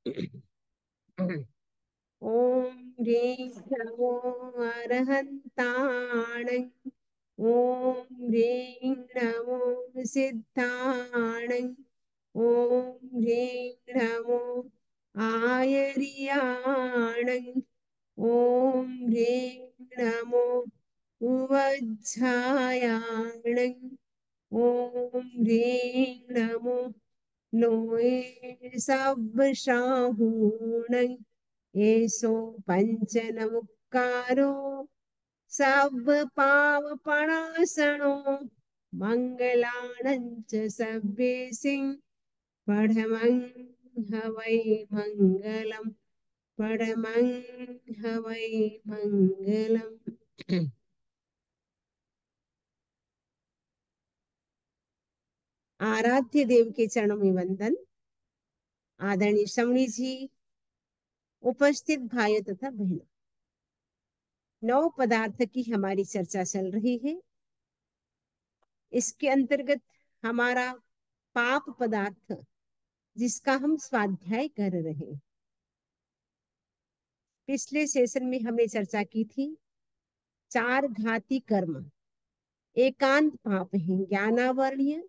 ओम ह्रीं नमो अरहन्ताण। ओम ह्रीं नमो सिद्धाण। ओम ह्रीं नमो आयर्याण। ओम ह्रीं नमो उवज्झायाण। ओम ह्रीं नमो लोए सब शाहूण। एसो पंचनमुक्कारो सब पावपणासनो। मंगलाणंच सभ्ये सिंह पढ़मं हवै मंगलम। पढ़मं हवै मंगलम। आराध्य देव के चरणों में वंदन। आदरणीय श्रवणी जी, उपस्थित भाइयों तथा बहनों, नौ पदार्थ की हमारी चर्चा चल रही है। इसके अंतर्गत हमारा पाप पदार्थ, जिसका हम स्वाध्याय कर रहे हैं। पिछले सेशन में हमने चर्चा की थी, चार घाती कर्म एकांत पाप है। ज्ञानावरणीय,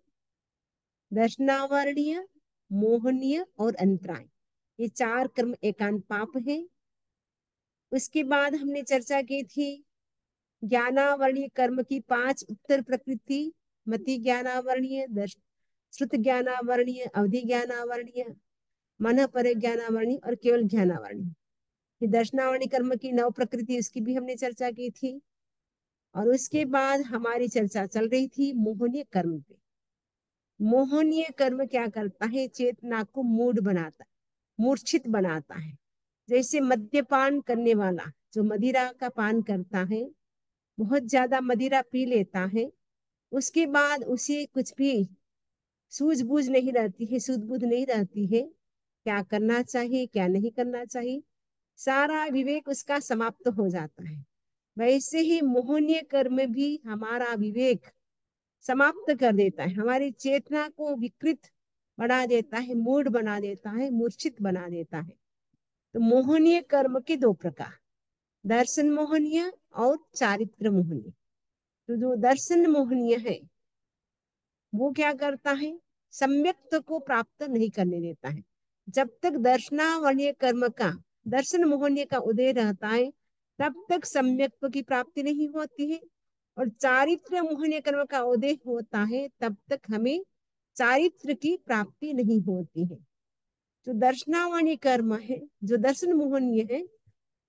दर्शनावरणीय, मोहनीय और अंतराय। ये चार कर्म एकांत पाप है। उसके बाद हमने चर्चा की थी ज्ञानावरणीय कर्म की पांच उत्तर प्रकृति: मति ज्ञानावरणीय, श्रुत ज्ञानावरणीय, अवधि ज्ञानावरणीय, मन पर ज्ञानावरणीय और केवल ज्ञानावरणीय। दर्शनावरणीय कर्म की नौ प्रकृति, उसकी भी हमने चर्चा की थी। और उसके बाद हमारी चर्चा चल रही थी मोहनीय कर्म पे। मोहनीय कर्म क्या करता है? चेतना को मूड बनाता है, मूर्छित बनाता है। जैसे मद्यपान करने वाला जो मदिरा का पान करता है, बहुत ज्यादा मदिरा पी लेता है, उसके बाद उसे कुछ भी सूझबूझ नहीं रहती है, सुध-बुध नहीं रहती है, क्या करना चाहिए क्या नहीं करना चाहिए, सारा विवेक उसका समाप्त हो जाता है। वैसे ही मोहनीय कर्म भी हमारा विवेक समाप्त कर देता है, हमारी चेतना को विकृत बना देता है, मूड बना देता है, मूर्छित बना देता है। तो मोहनीय कर्म के दो प्रकार, दर्शन मोहनीय और चारित्र मोहनीय। तो जो दर्शन मोहनीय है वो क्या करता है? सम्यक्त को प्राप्त नहीं करने देता है। जब तक दर्शनावरणीय कर्म का, दर्शन मोहनीय का उदय रहता है, तब तक सम्यक्त की प्राप्ति नहीं होती है। और चारित्र मोहनीय कर्म का उदय होता है, तब तक हमें चारित्र की प्राप्ति नहीं होती है। जो दर्शनावरणीय कर्म है, जो दर्शन मोहनीय है,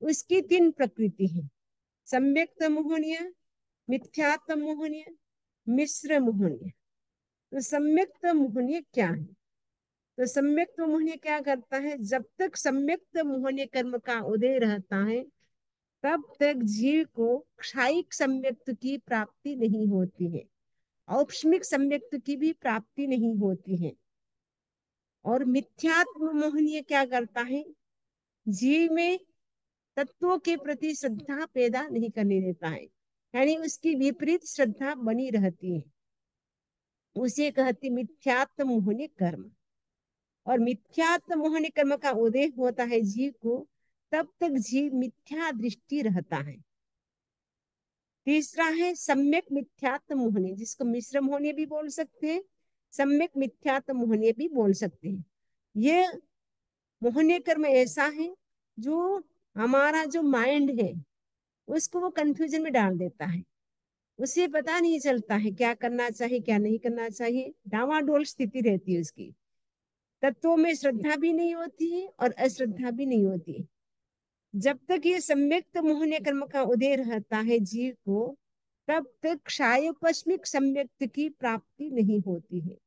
उसकी तीन प्रकृति है: सम्यक्त मोहनीय, मिथ्यात्व मोहनीय, मिश्र मोहनीय। तो सम्यक्त मोहनीय क्या है? तो सम्यक्त मोहनीय क्या करता है? जब तक सम्यक्त मोहनीय कर्म का उदय रहता है, तब तक जीव को क्षायिक सम्यक्त की प्राप्ति नहीं होती है, औपशमिक सम्यक्त की भी प्राप्ति नहीं होती है। और मिथ्यात्व मोहनीय क्या करता है? जीव में तत्वों के प्रति श्रद्धा पैदा नहीं करने देता है, यानी उसकी विपरीत श्रद्धा बनी रहती है। उसे कहते मिथ्यात्व मोहनीय कर्म। और मिथ्यात्व मोहनीय कर्म का उदय होता है जीव को, तब तक जीव मिथ्या दृष्टि रहता है। तीसरा है सम्यक मिथ्यात्व मोहनीय, जिसको मिश्र मोहनीय भी बोल सकते हैं, सम्यक मिथ्यात्व मोहनीय भी बोल सकते हैं। ये मोहनीय कर्म ऐसा है जो हमारा जो माइंड है उसको वो कंफ्यूजन में डाल देता है। उसे पता नहीं चलता है क्या करना चाहिए क्या नहीं करना चाहिए, डावाडोल स्थिति रहती है उसकी। तत्वों में श्रद्धा भी नहीं होती है और अश्रद्धा भी नहीं होती है। जब तक ये सम्यक्त मोहनीय कर्म का उदय रहता है जीव को, तब तक क्षायोपस्मिक सम्यक्त की प्राप्ति नहीं होती है।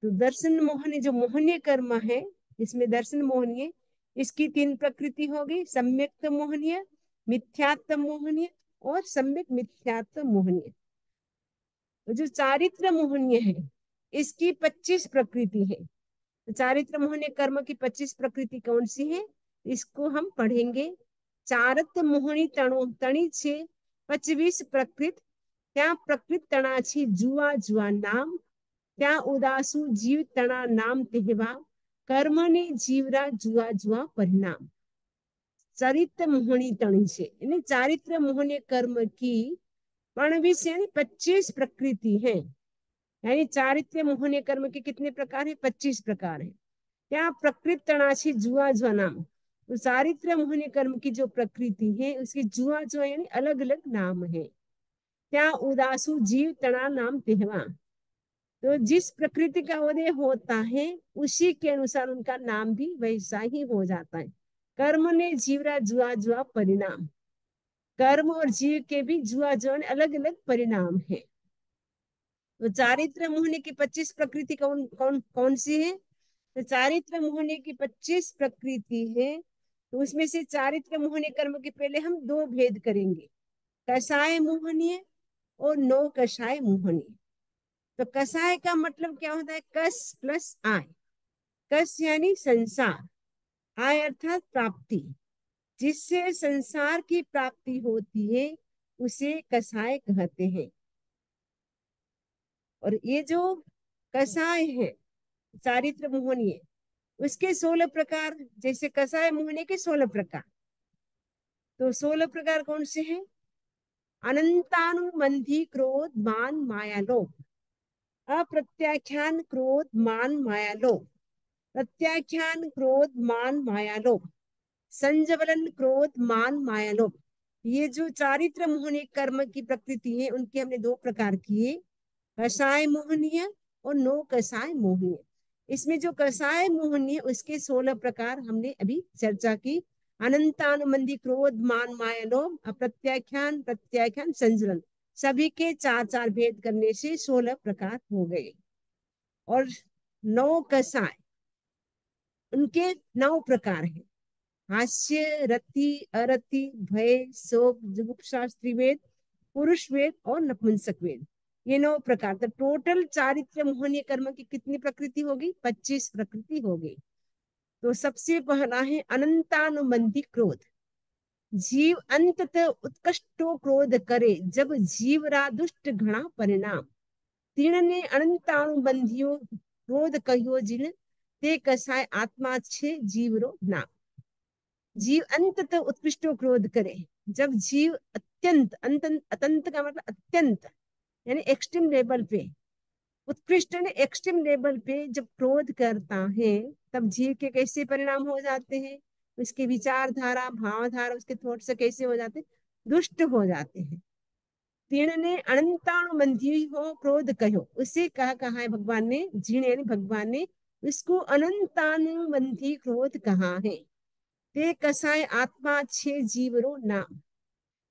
तो दर्शन मोहनीय जो मोहनीय कर्म है, इसमें दर्शन मोहनीय, इसकी तीन प्रकृति होगी: सम्यक्त मोहनीय, मिथ्यात्व मोहनीय और सम्यक मिथ्यात्व मोहनीय। जो चारित्र मोहनीय है, इसकी 25 प्रकृति है। तो चारित्र मोहनीय कर्म की 25 प्रकृति कौन सी है, इसको हम पढ़ेंगे। चारत मोहनी तणो तणी छे 25 प्रकृत, त्या प्रकृत तणा छी जुआ जुआ नाम, त्या उदासु जीव तणा नाम तेहवा, કર્મની જીવરા જુआ जुआ परिणाम। चरित्र मोहनी तणी से यानी चारित्र मोहनी कर्म की पण भी से 25 प्रकृति है। यानी चारित्र मोहनी कर्म के कितने प्रकार है? 25 प्रकार है। क्या प्रकृति तणाशी जुआ जुआ नाम। तो चारित्र मोहनी कर्म की जो प्रकृति है उसकी जुआ जुआ यानी अलग अलग नाम है। क्या उदासु जीव तना नाम तेहवा। तो जिस प्रकृति का उदय होता है उसी के अनुसार उनका नाम भी वैसा ही हो जाता है। कर्म ने जीवरा जुआ जुआ परिणाम। कर्म और जीव के भी जुआ जुआ अलग अलग परिणाम है। तो चारित्र मोहनी की 25 प्रकृति कौन कौन कौन सी है? तो चारित्र मोहनी की 25 प्रकृति है। तो उसमें से चारित्र मोहनी कर्म के पहले हम दो भेद करेंगे, कषाय मोहनीय और नो कषाय मोहनीय। तो कषाय का मतलब क्या होता है? कस प्लस आय। कस यानी संसार, आय अर्थात प्राप्ति। जिससे संसार की प्राप्ति होती है उसे कषाय कहते हैं। और ये जो कषाय है चारित्र मोहनीय उसके 16 प्रकार, जैसे कषाय मोहनीय के 16 प्रकार। तो 16 प्रकार कौन से हैं? अनंतानुबंधी क्रोध मान माया लोभ, अप्रत्याख्यान क्रोध मान माया लोभ, प्रत्याख्यान क्रोध मान माया लोभ, संजवलन क्रोध मान माया लोभ। ये जो चारित्र मोहनीय कर्म की प्रकृति है उनके हमने दो प्रकार किए, कषाय मोहनीय और नो कषाय मोहनीय। इसमें जो कषाय मोहनीय उसके 16 प्रकार हमने अभी चर्चा की। अनंतानुबंधी क्रोध मान माया लोभ, अप्रत्याख्यान प्रत्याख्यान संजलन, सभी के 4-4 भेद करने से 16 प्रकार हो गए। और 9 कषाय, उनके 9 प्रकार हैं, हास्य, रति, अरति, भय, शोक, जुगुप्सा, स्त्रीवेद, पुरुष वेद और नपुंसक वेद, ये 9 प्रकार। तो टोटल चारित्र मोहनीय कर्म की कितनी प्रकृति होगी? 25 प्रकृति होगी। तो सबसे पहला है अनंतानुबंधी क्रोध। जीव अंततः उत्कृष्टो क्रोध करे जब जीवरा दुष्ट घना परिणाम। तीन ने अनंतानुबंधियों क्रोध कहो जिन ते कसाय आत्मा छे जीवरो नाम। जीव अंततः उत्कृष्टो क्रोध करे, जब जीव अत्यंत, अत्यंत का मतलब अत्यंत यानी एक्सट्रीम लेवल पे, उत्कृष्ट ने एक्सट्रीम लेवल पे जब क्रोध करता है तब जीव के कैसे परिणाम हो जाते हैं? उसके विचारधारा, भावधारा, उसके थॉट से कैसे हो जाते हैं? दुष्ट हो जाते हैं। तीन ने अनंतानुबंधी हो क्रोध कहो, उसे कहा है भगवान ने, जीण यानी भगवान ने उसको अनंतानुबंधी क्रोध कहा है। ते कसाय आत्मा छे जीवरो नाम,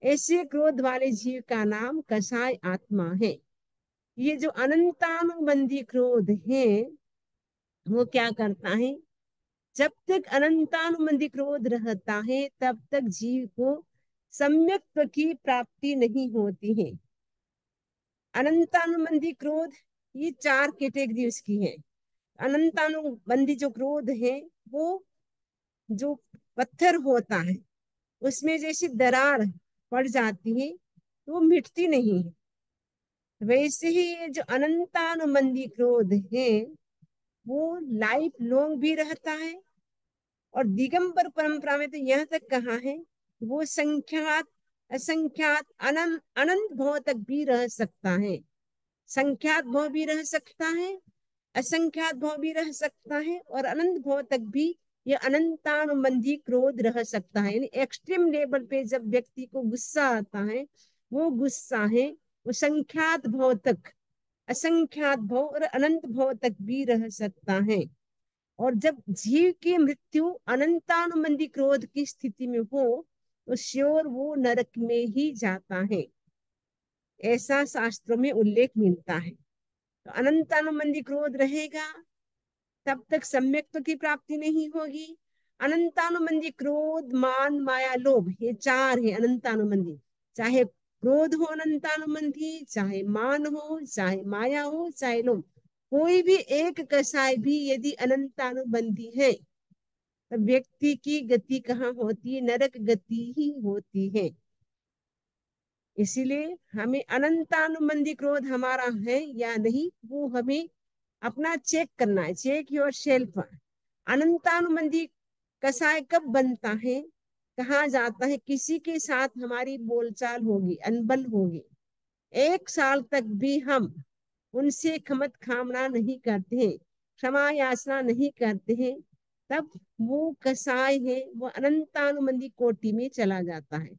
ऐसे क्रोध वाले जीव का नाम कसाय आत्मा है। ये जो अनंतानुबंधी क्रोध है वो क्या करता है? जब तक अनंतानुबंधी क्रोध रहता है तब तक जीव को सम्यक की प्राप्ति नहीं होती है। अनंतानुबंधी क्रोध ये 4 कैटेगरी उसकी है। अनंतानुबंधी जो क्रोध है वो जो पत्थर होता है उसमें जैसी दरार पड़ जाती है तो वो मिटती नहीं है, वैसे ही ये जो अनंतानुबंधी क्रोध है वो लाइफ लॉन्ग भी रहता है। और दिगंबर परंपरा में तो यह तक कहा है वो संख्यात असंख्यात अनंत अनंत भाव तक भी रह सकता है। संख्यात भाव भी रह सकता है, असंख्यात भाव भी रह सकता है और अनंत भाव तक भी ये अनंतानुबंधी क्रोध रह सकता है। यानी एक्सट्रीम लेवल पे जब व्यक्ति को गुस्सा आता है वो गुस्सा है वो संख्यात भाव तक, असंख्यात भाव और अनंत भाव तक भी रह सकता है। और जब जीव की मृत्यु अनंतानुबंधी क्रोध की स्थिति में हो तो श्योर वो नरक में ही जाता है, ऐसा शास्त्रों में उल्लेख मिलता है। तो अनंतानुबंधी क्रोध रहेगा तब तक सम्यक्त्व की प्राप्ति नहीं होगी। अनंतानुबंधी क्रोध मान माया लोभ ये 4 है अनंतानुबंधी। चाहे क्रोध हो अनंतानुबंधी, चाहे मान हो, चाहे माया हो, चाहे लोभ, कोई भी एक कसाय भी यदि अनंतानुबंधी है तो व्यक्ति की गति कहाँ होती है? नरक गति ही होती है। इसीलिए हमें अनंतानुबंधी क्रोध हमारा है या नहीं वो हमें अपना चेक करना है। Check your self. अनंतानुबंधी कसाय कब बनता है? कहा जाता है किसी के साथ हमारी बोलचाल होगी, अनबन होगी, 1 साल तक भी हम उनसे खमत खामना नहीं करते हैं, क्षमा याचना नहीं करते हैं, तब वो कसाय है वो अनंतानुबंधी कोटि में चला जाता है।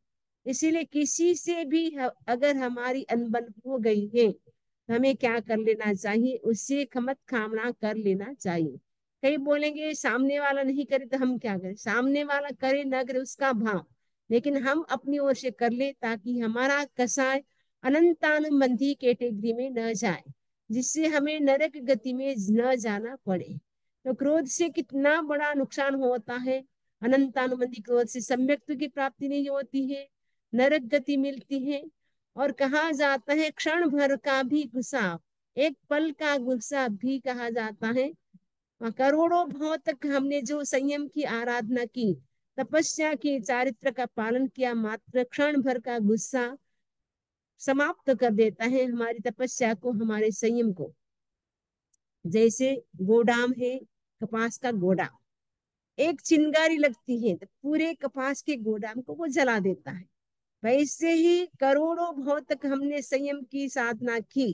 इसीलिए किसी से भी अगर हमारी अनबन हो गई है तो हमें क्या कर लेना चाहिए? उससे खमत खामना कर लेना चाहिए। कई बोलेंगे सामने वाला नहीं करे तो हम क्या करें? सामने वाला करे ना करे उसका भाव, लेकिन हम अपनी ओर से कर ले ताकि हमारा कसाय अनंतानुबंधी कैटेगरी में न जाए, जिससे हमें नरक गति में न जाना पड़े। तो क्रोध से कितना बड़ा नुकसान होता है। अनंतानुबंधी क्रोध से सम्यक्त की प्राप्ति नहीं होती है, नरक गति मिलती है। और कहा जाता है क्षण भर का भी गुस्सा, एक पल का गुस्सा भी कहा जाता है। करोड़ों भाव तक हमने जो संयम की आराधना की, तपस्या की, चारित्र का पालन किया, मात्र क्षण भर का गुस्सा समाप्त कर देता है हमारी तपस्या को, हमारे संयम को। जैसे गोडाम है, कपास का गोडाम, एक चिंगारी लगती है तो पूरे कपास के गोदाम को वो जला देता है। वैसे ही करोड़ों भाव तक हमने संयम की साधना की,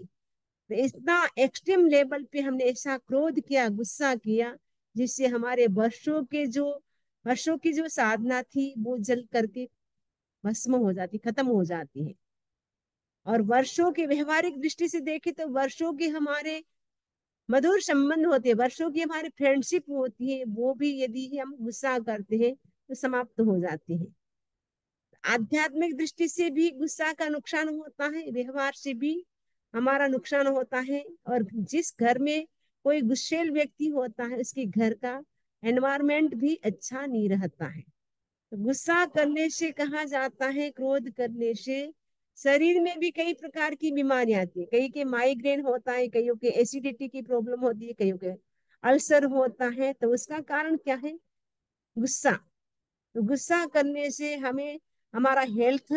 तो इतना एक्सट्रीम लेवल पे हमने ऐसा क्रोध किया, गुस्सा किया, जिससे हमारे वर्षों की जो साधना थी वो जल करके भस्म हो जाती, खत्म हो जाती है। और वर्षों की व्यवहारिक दृष्टि से देखें तो वर्षों के हमारे मधुर संबंध होते हैं, वर्षों की हमारी फ्रेंडशिप होती है, वो भी यदि हम गुस्सा करते हैं तो समाप्त हो जाती है। आध्यात्मिक दृष्टि से भी गुस्सा का नुकसान होता है, व्यवहार से भी हमारा नुकसान होता है। और जिस घर में कोई गुस्सेल व्यक्ति होता है उसके घर का एनवायरमेंट भी अच्छा नहीं रहता है। तो गुस्सा करने से कहा जाता है, क्रोध करने से शरीर में भी कई प्रकार की बीमारियां आती है। कई के माइग्रेन होता है, कईयों के एसिडिटी की प्रॉब्लम होती है, कईयों के अल्सर होता है। तो उसका कारण क्या है? गुस्सा। तो गुस्सा करने से हमें हमारा हेल्थ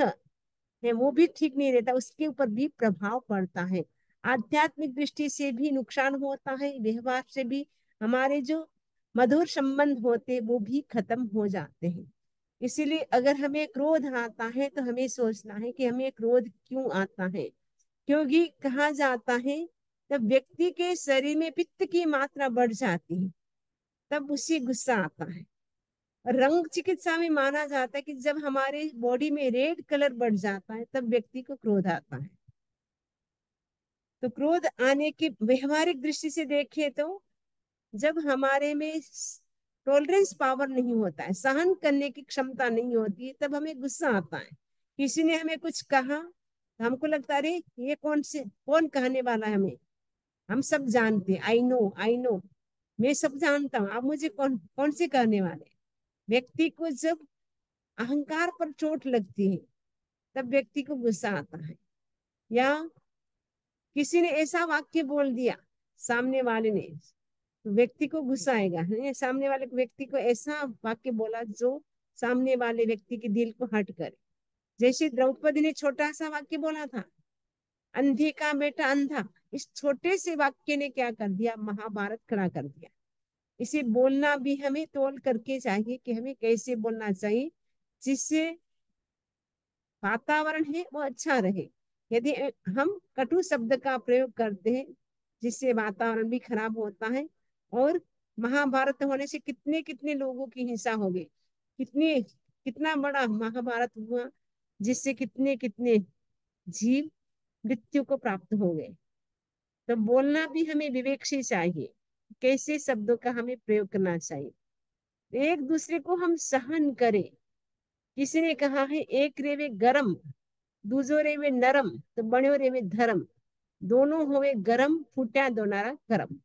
है वो भी ठीक नहीं रहता, उसके ऊपर भी प्रभाव पड़ता है। आध्यात्मिक दृष्टि से भी नुकसान होता है, व्यवहार से भी हमारे जो मधुर संबंध होते वो भी खत्म हो जाते हैं। इसीलिए अगर हमें क्रोध आता है तो हमें सोचना है कि हमें क्रोध क्यों आता है। क्योंकि कहा जाता है जब व्यक्ति के शरीर में पित्त की मात्रा बढ़ जाती है तब उसे गुस्सा आता है। रंग चिकित्सा में माना जाता है कि जब हमारे बॉडी में रेड कलर बढ़ जाता है तब व्यक्ति को क्रोध आता है। तो क्रोध आने की व्यवहारिक दृष्टि से देखें तो जब हमारे में टॉलरेंस पावर नहीं होता है, सहन करने की क्षमता नहीं होती है, तब हमें गुस्सा आता है। किसी ने हमें कुछ कहा तो हमको लगता है अरे ये कौन कहने वाला है हमें, हम सब जानते हैं, आई नो, मैं सब जानता हूँ, आप मुझे कौन कौन से कहने वाले। व्यक्ति को जब अहंकार पर चोट लगती है तब व्यक्ति को गुस्सा आता है। या किसी ने ऐसा वाक्य बोल दिया सामने वाले ने, तो व्यक्ति को गुस्सा आएगा। सामने वाले व्यक्ति को ऐसा वाक्य बोला जो सामने वाले व्यक्ति के दिल को हर्ट करे। जैसे द्रौपदी ने छोटा सा वाक्य बोला था, अंधी का बेटा अंधा, इस छोटे से वाक्य ने क्या कर दिया? महाभारत खड़ा कर दिया। इसे बोलना भी हमें तोल करके चाहिए कि हमें कैसे बोलना चाहिए जिससे वातावरण है वो अच्छा रहे। यदि हम कटु शब्द का प्रयोग करते हैं जिससे वातावरण भी खराब होता है। और महाभारत होने से कितने कितने लोगों की हिंसा हो गई, कितना बड़ा महाभारत हुआ जिससे कितने कितने जीव मृत्यु को प्राप्त हो गए। तो बोलना भी हमें विवेक से चाहिए, कैसे शब्दों का हमें प्रयोग करना चाहिए, एक दूसरे को हम सहन करें। किसी ने कहा है एक रेवे गरम, दूजो रेवे नरम, तो बड़ो रेवे धर्म। दोनों होवे गरम, फूटा दोनारा करम।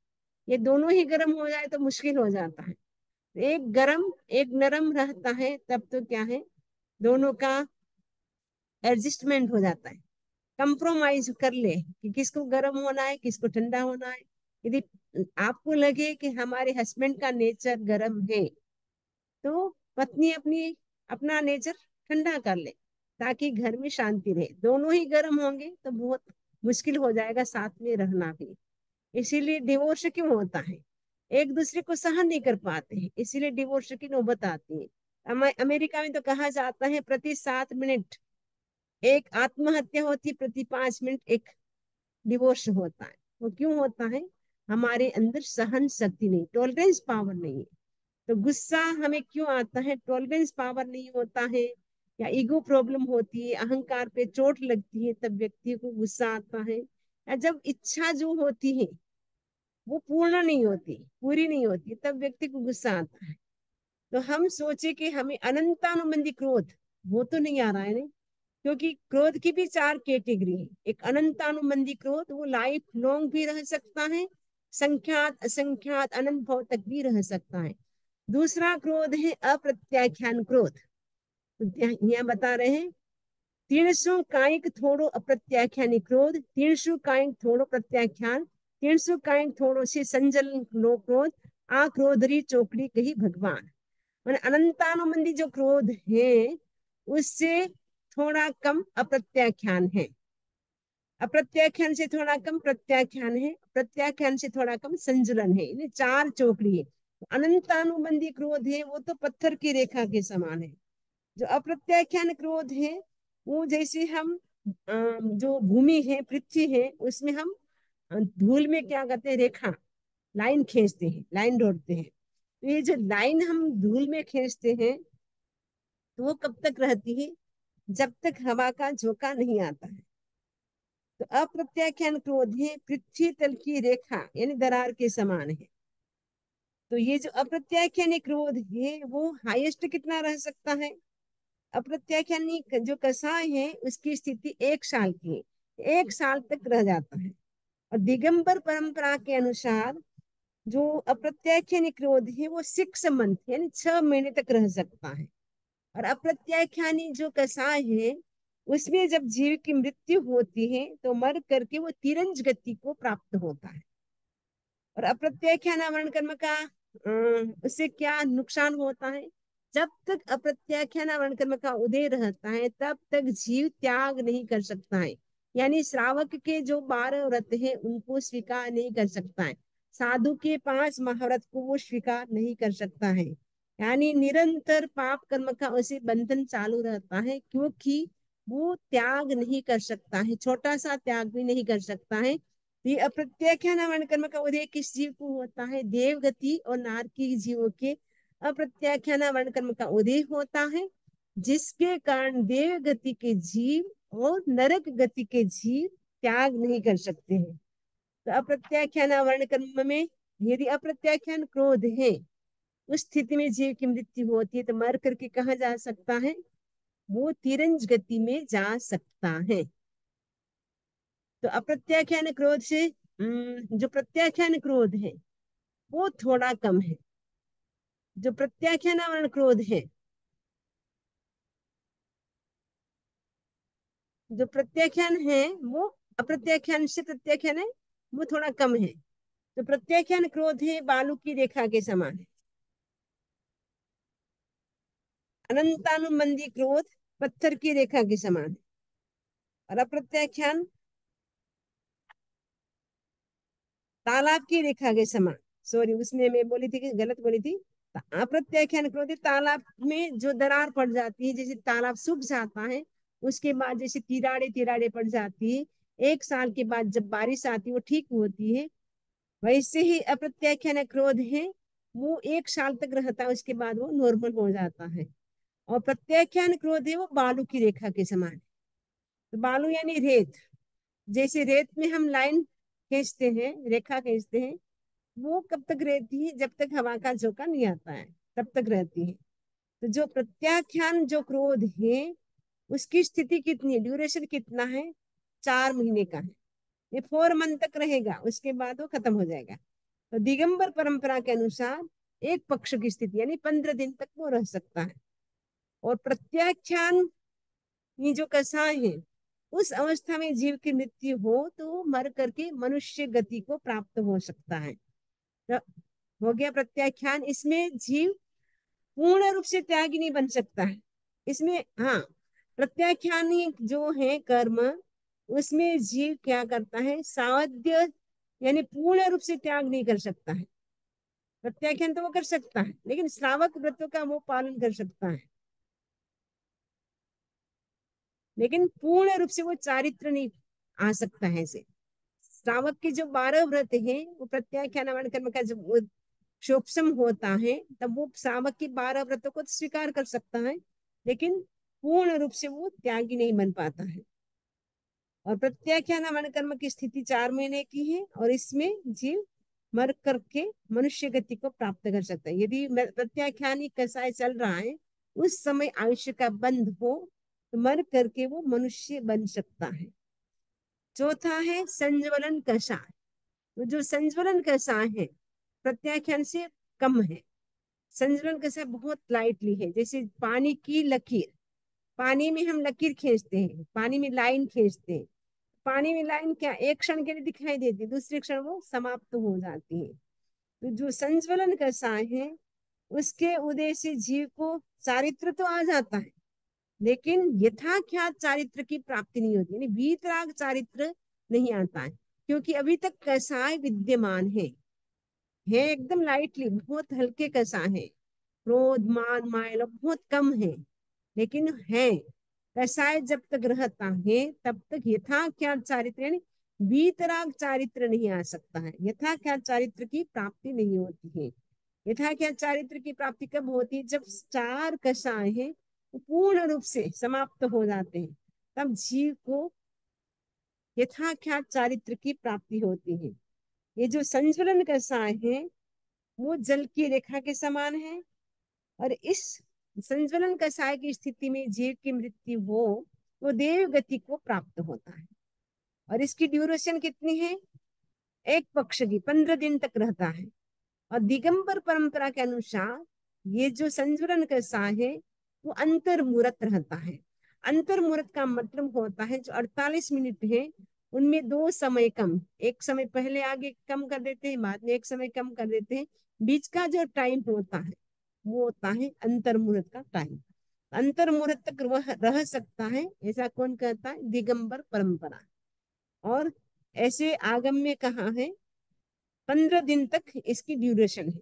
ये दोनों ही गरम हो जाए तो मुश्किल हो जाता है। एक गरम एक नरम रहता है तब तो क्या है, दोनों का एडजस्टमेंट हो जाता है, कंप्रोमाइज कर ले कि किसको गर्म होना है किसको ठंडा होना है। यदि आपको लगे कि हमारे हस्बैंड का नेचर गर्म है तो पत्नी अपना नेचर ठंडा कर ले ताकि घर में शांति रहे। दोनों ही गर्म होंगे तो बहुत मुश्किल हो जाएगा साथ में रहना भी। इसीलिए डिवोर्स क्यों होता है? एक दूसरे को सहन नहीं कर पाते हैं, इसीलिए डिवोर्स की नौबत आती है। अमेरिका में तो कहा जाता है प्रति 7 मिनट एक आत्महत्या होती, प्रति 5 मिनट एक डिवोर्स होता है। वो क्यों होता है? हमारे अंदर सहन शक्ति नहीं, टॉलरेंस पावर नहीं है। तो गुस्सा हमें क्यों आता है? टॉलरेंस पावर नहीं होता है, या ईगो प्रॉब्लम होती है, अहंकार पे चोट लगती है, तब व्यक्ति को गुस्सा आता है। या जब इच्छा जो होती है वो पूर्ण नहीं होती, पूरी नहीं होती, तब व्यक्ति को गुस्सा आता है। तो हम सोचे कि हमें अनंतानुबंधी क्रोध, वो तो नहीं आ रहा है ना, क्योंकि क्रोध की भी 4 कैटेगरी है। एक अनंतानुबंधी क्रोध, वो लाइफ लॉन्ग भी रह सकता है, संख्यात असंख्यात अनंत भाव तक भी रह सकता है। दूसरा क्रोध है अप्रत्याख्यान क्रोध। तो यहाँ बता रहे हैं, तीनसु कायिक थोड़ो अप्रत्याख्यानी क्रोध, तीनसु कायिक थोड़ो प्रत्याख्यान, तीनसु कायिक थोड़ो से संजल लो क्रोध, आ क्रोधरी चोकड़ी कही भगवान। मैंने अनंतानुबंधी जो क्रोध है उससे थोड़ा कम अप्रत्याख्यान है, अप्रत्याख्यान से थोड़ा कम प्रत्याख्यान है, प्रत्याख्यान से थोड़ा कम संजुलन है। इन्हें 4 चौकड़ी है। तो अनंतानुबंधी क्रोध है वो तो पत्थर की रेखा के समान है। जो अप्रत्याख्यान क्रोध है वो जैसे हम जो भूमि है, पृथ्वी है, उसमें हम धूल में क्या करते हैं, रेखा लाइन खींचते हैं, लाइन ढूंढते हैं। तो ये जो लाइन हम धूल में खींचते हैं तो वो कब तक रहती है? जब तक हवा का झोंका नहीं आता है। तो अप्रत्याख्यान क्रोध है पृथ्वी तल की रेखा, यानी दरार के समान है। तो ये जो अप्रत्याख्यान क्रोध है वो हाईएस्ट कितना रह सकता है? अप्रत्याख्यानी जो कसाय है उसकी स्थिति 1 साल की है, 1 साल तक रह जाता है। और दिगंबर परंपरा के अनुसार जो अप्रत्याख्यानी क्रोध है वो 6 मंथ यानी 6 महीने तक रह सकता है। और अप्रत्याख्यानी जो कसाय है उसमें जब जीव की मृत्यु होती है तो मर करके वो तिरंज गति को प्राप्त होता है। और अप्रत्याख्यान आवरण कर्म का उससे क्या नुकसान होता है? जब तक अप्रत्याख्यान आवरण कर्म का उदय रहता है तब तक जीव त्याग नहीं कर सकता है। यानी श्रावक के जो 12 व्रत है उनको स्वीकार नहीं कर सकता है, साधु के 5 महाव्रत को वो स्वीकार नहीं कर सकता है। यानी निरंतर पाप कर्म का उसे बंधन चालू रहता है, क्योंकि वो त्याग नहीं कर सकता है, छोटा सा त्याग भी नहीं कर सकता है। ये अप्रत्याख्यान वर्ण कर्म का उदय किस जीव को होता है? देव गति और नारकी जीवों के अप्रत्याख्यान वर्ण कर्म का उदय होता है, जिसके कारण देव गति के जीव और नरक गति के जीव त्याग नहीं कर सकते हैं। तो अप्रत्याख्यान वर्ण कर्म में यदि अप्रत्याख्यान क्रोध है उस स्थिति में जीव की मृत्यु होती है तो मर करके कहा जा सकता है? वो तिरंज गति में जा सकता है। तो अप्रत्याख्यान क्रोध से जो प्रत्याख्यान क्रोध है वो थोड़ा कम है। जो प्रत्याख्यान आवरण क्रोध है, जो प्रत्याख्यान है वो अप्रत्याख्यान से प्रत्याख्यान है वो थोड़ा कम है। तो प्रत्याख्यान क्रोध है बालू की रेखा के समान है। अनंतानुबंधी क्रोध पत्थर की रेखा के समान है। और अप्रत्याख्यान तालाब की रेखा के समान। सॉरी, उसमें मैं बोली थी कि गलत बोली थी। अप्रत्याख्यान क्रोध तालाब में जो दरार पड़ जाती है, जैसे तालाब सूख जाता है उसके बाद जैसे तिराड़े तिराड़े पड़ जाती है, 1 साल के बाद जब बारिश आती है वो ठीक होती है, वैसे ही अप्रत्याख्यान क्रोध है वो 1 साल तक रहता है, उसके बाद वो नॉर्मल हो जाता है। और प्रत्याख्यान क्रोध है वो बालू की रेखा के समान है। तो बालू यानी रेत, जैसे रेत में हम लाइन खींचते हैं, रेखा खींचते हैं, वो कब तक रहती है? जब तक हवा का झोंका नहीं आता है तब तक रहती है। तो जो प्रत्याख्यान जो क्रोध है उसकी स्थिति कितनी है, ड्यूरेशन कितना है? 4 महीने का है। ये 4 मंथ तक रहेगा, उसके बाद वो खत्म हो जाएगा। तो दिगंबर परंपरा के अनुसार एक पक्ष की स्थिति यानी 15 दिन तक वो रह सकता है। और प्रत्याख्यान ये जो कसाय है उस अवस्था में जीव की मृत्यु हो तो वो मर करके मनुष्य गति को प्राप्त हो सकता है। तो हो गया प्रत्याख्यान। इसमें जीव पूर्ण रूप से त्यागी नहीं बन सकता है। इसमें हाँ, प्रत्याख्यानी जो है कर्म उसमें जीव क्या करता है? सावध्य यानी पूर्ण रूप से त्याग नहीं कर सकता है। प्रत्याख्यान तो वो कर सकता है, लेकिन श्रावक व्रतों का वो पालन कर सकता है, लेकिन पूर्ण रूप से वो चारित्र नहीं आ सकता है ऐसे। श्रावक के जो 12 व्रत हैं, वो प्रत्याख्यान हवन कर्म का जब वो शोपसम होता है, तब वो श्रावक की 12 व्रतों को तो स्वीकार कर सकता है, लेकिन पूर्ण रूप से वो त्यागी नहीं बन पाता है। और प्रत्याख्यान हवन कर्म की स्थिति 4 महीने की है, और इसमें जीव मर करके मनुष्य गति को प्राप्त कर सकता है। यदि प्रत्याख्यानी कसाय चल रहा है, उस समय आयुष्य का बंध हो, तो मर करके वो मनुष्य बन सकता है। चौथा है संज्वलन कषाय। तो जो संज्वलन कषाय है, प्रत्याख्यान से कम है। संज्वलन कषाय बहुत लाइटली है, जैसे पानी की लकीर। पानी में हम लकीर खींचते हैं, पानी में लाइन खींचते हैं। पानी में लाइन क्या एक क्षण के लिए दिखाई देती है, दूसरे क्षण वो समाप्त हो जाती है। तो जो संज्वलन कषाय है, उसके उदय से जीव को चारित्र तो आ जाता है, लेकिन यथाख्यात चारित्र की प्राप्ति नहीं होती, यानी वीतराग चारित्र नहीं आता है, क्योंकि अभी तक कसाय विद्यमान है एकदम लाइटली, बहुत हल्के कसाय है। क्रोध मान माया लोभ बहुत कम है, लेकिन है कसाय जब तक रहता है, तब तक यथाख्यात चारित्र यानी वीतराग चारित्र नहीं आ सकता है, यथाख्यात चारित्र की प्राप्ति नहीं होती है। यथाख्यात चारित्र की प्राप्ति कब होती है? जब 4 कषाय हैं वो पूर्ण रूप से समाप्त हो जाते हैं, तब जीव को यथाख्यात चारित्र की प्राप्ति होती है। ये जो संज्वलन कषाय है, वो जल की रेखा के समान है, और इस संज्वलन कषाय की स्थिति में जीव की मृत्यु हो, वो देव गति को प्राप्त होता है। और इसकी ड्यूरेशन कितनी है? एक पक्ष की 15 दिन तक रहता है। और दिगंबर परंपरा के अनुसार ये जो संज्वरण कषाय है, वो अंतर मुहूर्त रहता है। अंतर मुहूर्त का मतलब होता है जो 48 मिनट है, उनमें 2 समय कम, एक समय पहले आगे कम कर देते हैं, बाद में एक समय कम कर देते हैं। बीच का जो टाइम होता है, वो होता है अंतर मुहूर्त का टाइम। अंतर मुहूर्त तक वह रह सकता है, ऐसा कौन कहता है? दिगंबर परंपरा। और ऐसे आगम में कहा है 15 दिन तक इसकी ड्यूरेशन है,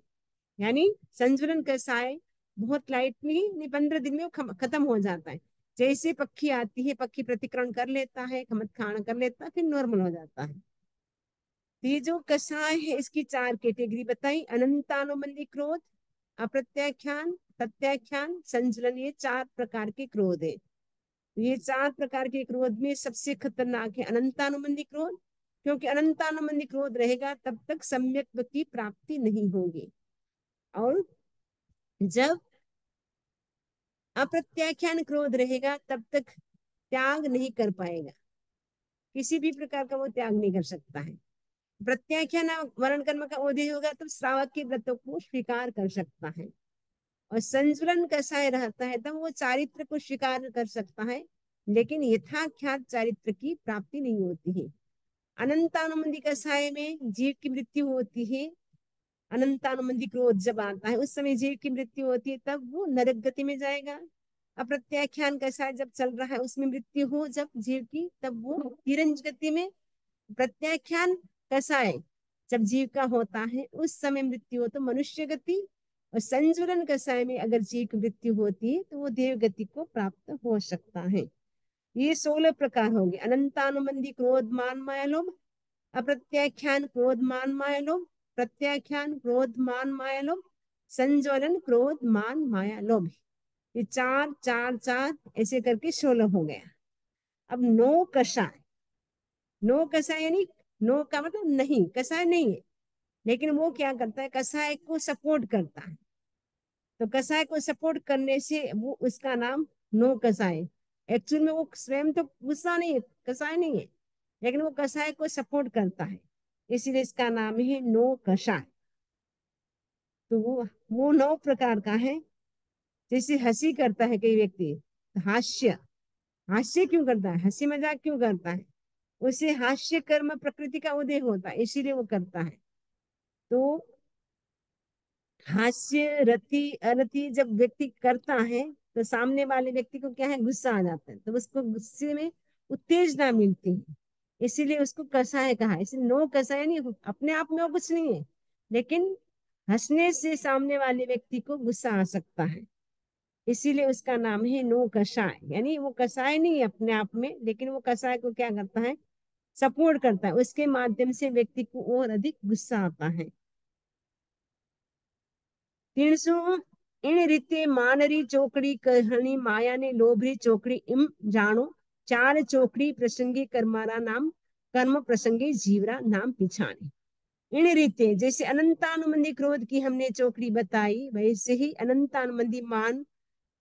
यानी संजुलन कसाय बहुत लाइटली नहीं, 15 दिन में वो खत्म हो जाता है। जैसे पक्षी आती है, पक्षी प्रतिकरण कर लेता है, खमत खान कर लेता है, फिर नॉर्मल हो जाता है। तो ये जो कषाय है, इसकी 4 कैटेगरी बताई: अनंतानुबंधी क्रोध, अप्रत्याख्यान, प्रत्याख्यान, संजुलन, ये 4 प्रकार के क्रोध है। ये 4 प्रकार के क्रोध में सबसे खतरनाक है अनंतानुबंधी क्रोध, क्योंकि अनंतानुबंधी क्रोध रहेगा तब तक सम्यक की प्राप्ति नहीं होगी। और जब अप्रत्याख्यान क्रोध रहेगा, तब तक त्याग नहीं कर पाएगा, किसी भी प्रकार का वो त्याग नहीं कर सकता है। प्रत्याख्यान वर्ण कर्म का उदय होगा तो श्रावक के व्रतों को स्वीकार कर सकता है। और संजुलन कसाय रहता है तब वो चारित्र को स्वीकार कर सकता है, लेकिन यथाख्यात चारित्र की प्राप्ति नहीं होती है। अनंतानुबंधी कसाय में जीव की मृत्यु होती है। अनंतानुबंधी क्रोध जब आता है, उस समय जीव की मृत्यु होती है, तब वो नरक गति में जाएगा। अप्रत्याख्यान कसाय जब चल रहा है, उसमें मृत्यु हो जब जीव की, तब वो तिरंज गति में। प्रत्याख्यान कसाय जब जीव का होता है, उस समय मृत्यु हो तो मनुष्य गति। और संजुलन कसाय में अगर जीव की मृत्यु होती है, तो वो देव गति को प्राप्त हो सकता है। ये 16 प्रकार होंगे: अनंतानुबंधी क्रोध मान माया लोभ, अप्रत्याख्यान क्रोध मान माया लोभ, प्रत्याख्यान क्रोध मान माया लोभ, संज्वलन क्रोध मान माया लोभ। ये 4 4 4 ऐसे करके 16 हो गया। अब नो कषाय। नो कषाय यानी नो का मतलब नहीं, कषाय नहीं है, लेकिन वो क्या करता है? कषाय को सपोर्ट करता है। तो कषाय को सपोर्ट करने से वो उसका नाम नो कषाय। एक्चुअल में वो स्वयं तो गुस्सा नहीं है, कषाय नहीं है, लेकिन वो कषाय को सपोर्ट करता है, इसीलिए इसका नाम है नो कषाय। तो वो 9 प्रकार का है। जैसे हंसी करता है कई व्यक्ति, तो हास्य, हास्य क्यों करता है? हंसी मजाक क्यों करता है? उसे हास्य कर्म प्रकृति का उदय होता है, इसीलिए वो करता है। तो हास्य रति अरति जब व्यक्ति करता है, तो सामने वाले व्यक्ति को क्या है? गुस्सा आ जाता है, तो उसको गुस्से में उत्तेजना मिलती है, इसीलिए उसको कषाय कहा। इसलिए नो कषाय नहीं, अपने आप में वो कुछ नहीं है, लेकिन हंसने से सामने वाले व्यक्ति को गुस्सा आ सकता है, इसीलिए उसका नाम है नो कषाय। यानी वो कषाय नहीं है अपने आप में, लेकिन वो कषाय को क्या करता है, सपोर्ट करता है, उसके माध्यम से व्यक्ति को और अधिक गुस्सा आता है। 300 इन रीते मानरी चौकड़ी कहनी माया ने लोभरी चौकड़ी इम जानो, चार चौकड़ी प्रसंगी कर्मारा नाम, कर्म प्रसंगी जीवरा नाम पिछाने। इन रीते, जैसे अनंतानुबंधी क्रोध की हमने चौकड़ी बताई, वैसे ही अनंतानुबंधी मान,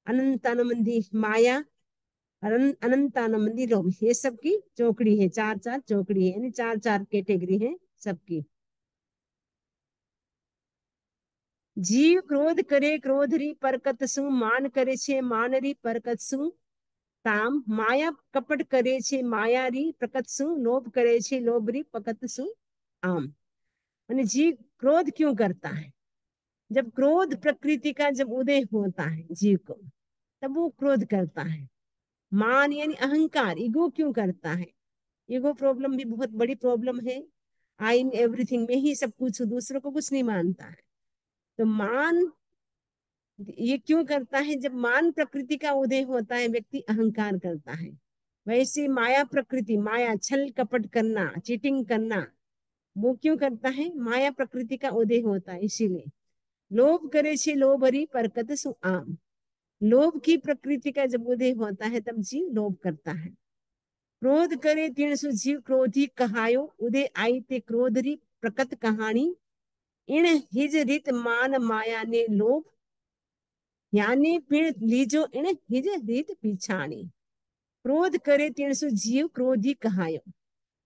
अनंतानुबंधी माया, अनंतानुबंधी लोभ, ये सबकी चौकड़ी है, चार चार चौकड़ी है, यानी चार चार कैटेगरी है सबकी। जीव क्रोध करे क्रोध री परकत सु, मान करे छे मान री परकत सु ताम, माया कपट करे छे माया री प्रकट सु, लोभ करे छे लोभ री पकत सु आम। माने जीव क्रोध क्यों करता है, जब क्रोध प्रकृति का जब उदय होता है जीव को, तब वो क्रोध करता है। मान यानी अहंकार, ईगो क्यों करता है, ईगो प्रॉब्लम भी बहुत बड़ी प्रॉब्लम है। आई इन एवरीथिंग में ही सब कुछ, दूसरों को कुछ नहीं मानता है। तो मान ये क्यों करता है, जब मान प्रकृति का उदय होता है व्यक्ति अहंकार करता है। वैसे माया प्रकृति, माया छल कपट करना, चीटिंग करना, वो क्यों करता है, माया प्रकृति का उदय होता है इसीलिए। लोभ करे छे लोभ हरी परकत सु आम, लोभ की प्रकृति का जब उदय होता है तब जीव लोभ करता है। क्रोध करे तीन सु जीव क्रोधी कहायो, उदय आई ते क्रोध री प्रकट कहानी, इन हिज रित मान माया ने लोभ, यानी पिण लीजो इन हिज रीत पिछाणी। क्रोध करे तीन सु जीव क्रोधी कहायो,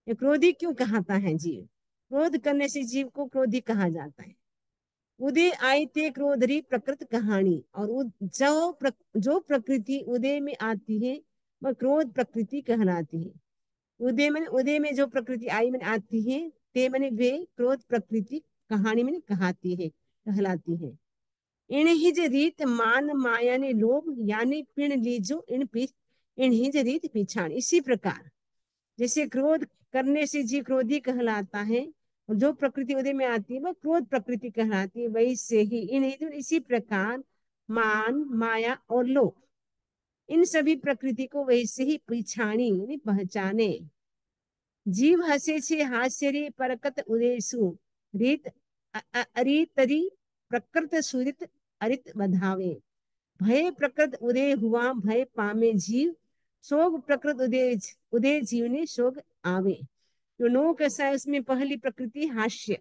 ये क्रोधी क्यों कहता है जीव, क्रोध करने से जीव को क्रोधी कहा जाता है। उदय आई ते क्रोध री प्रकृत कहानी, और जो प्रकृति उदय में आती है वह क्रोध प्रकृति कहलाती है। उदय में जो प्रकृति आई में आती है, ते मैंने वे क्रोध प्रकृति कहानी में कहती है, कहलाती है। इन हिज रीत मान माया ने लोभ, यानी पिण लीजो इन हिज रीत पिछाण। इसी प्रकार जैसे क्रोध करने से जीव क्रोधी कहलाता है, और जो प्रकृति उदय में आती है वह क्रोध प्रकृति कहलाती है, वैसे ही इसी प्रकार मान माया और लोभ, इन सभी प्रकृति को वैसे ही पिछाणी यानी पहचाने। जीव हसे छे हास्य रे परकत उदेसु, रीत अरितरी प्रकृत सुरित अरित बधावे। भय प्रकृत उदय हुआ भय पामे जीव, शोक प्रकृत उदय उदय जीव ने शोक आवे। तो नो कैसा है, उसमें पहली प्रकृति हास्य,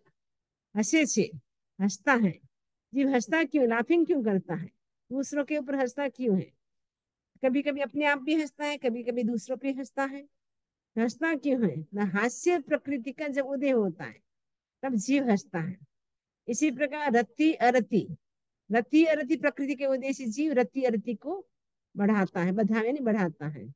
हसे छे, हंसता है। जीव हंसता क्यों, लाफिंग क्यों करता है, दूसरों के ऊपर हंसता क्यों है, कभी कभी अपने आप भी हंसता है, कभी कभी दूसरों पे हंसता है। हंसता क्यों है ना, हास्य प्रकृति का जब उदय होता है तब जीव हंसता है। इसी प्रकार रति अरति, रति अरति प्रकृति के उदय से जीव रति अरति को बढ़ाता है, बधावे नहीं बढ़ाता है।